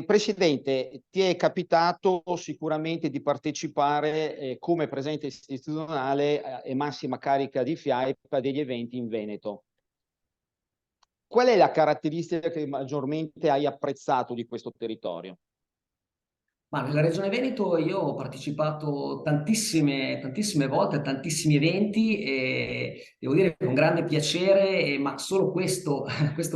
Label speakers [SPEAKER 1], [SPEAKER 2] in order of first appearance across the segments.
[SPEAKER 1] Presidente, ti è capitato sicuramente di partecipare come presente istituzionale e massima carica di FIAIP degli eventi in Veneto. Qual è la caratteristica che maggiormente hai apprezzato di questo territorio?
[SPEAKER 2] Ma nella Regione Veneto io ho partecipato tantissime volte a tantissimi eventi e devo dire con grande piacere, ma solo questo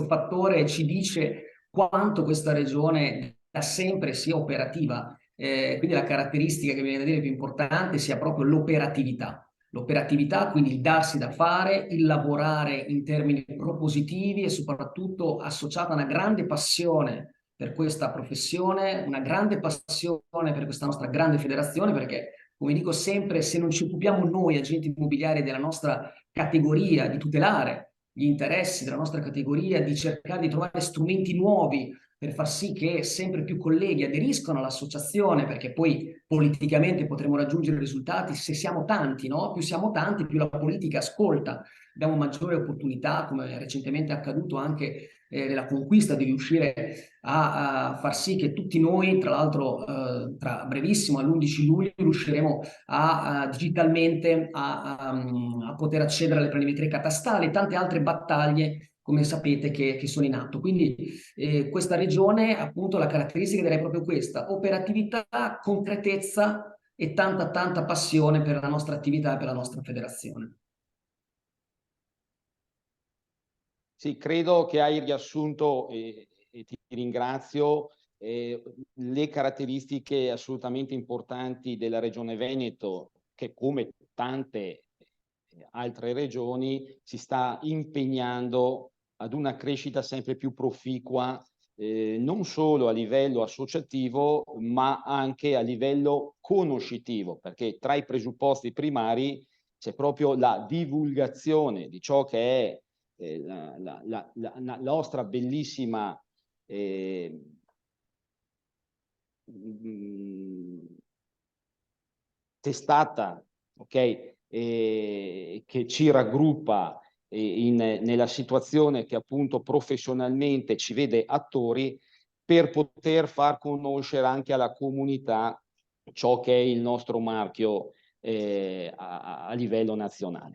[SPEAKER 2] fattore ci dice quanto questa regione da sempre sia operativa. Quindi la caratteristica che mi viene da dire più importante sia proprio l'operatività. L'operatività, quindi il darsi da fare, il lavorare in termini propositivi e soprattutto associata a una grande passione per questa professione, una grande passione per questa nostra grande federazione, perché, come dico sempre, se non ci occupiamo noi, agenti immobiliari della nostra categoria, di tutelare gli interessi della nostra categoria, di cercare di trovare strumenti nuovi per far sì che sempre più colleghi aderiscano all'associazione, perché poi politicamente potremo raggiungere risultati se siamo tanti, no? Più siamo tanti, più la politica ascolta, abbiamo maggiore opportunità, come recentemente è accaduto anche nella conquista di riuscire a far sì che tutti noi, tra l'altro tra brevissimo, all'11 luglio, riusciremo digitalmente a poter accedere alle planimetrie catastali e tante altre battaglie, come sapete, che sono in atto. Quindi questa regione, appunto, la caratteristica direi proprio questa: operatività, concretezza e tanta passione per la nostra attività e per la nostra federazione.
[SPEAKER 1] Sì, credo che hai riassunto, e ti ringrazio, le caratteristiche assolutamente importanti della Regione Veneto, che come tante altre regioni si sta impegnando ad una crescita sempre più proficua, non solo a livello associativo, ma anche a livello conoscitivo, perché tra i presupposti primari c'è proprio la divulgazione di ciò che è la nostra bellissima testata, ok, che ci raggruppa nella situazione che appunto professionalmente ci vede attori, per poter far conoscere anche alla comunità ciò che è il nostro marchio a livello nazionale.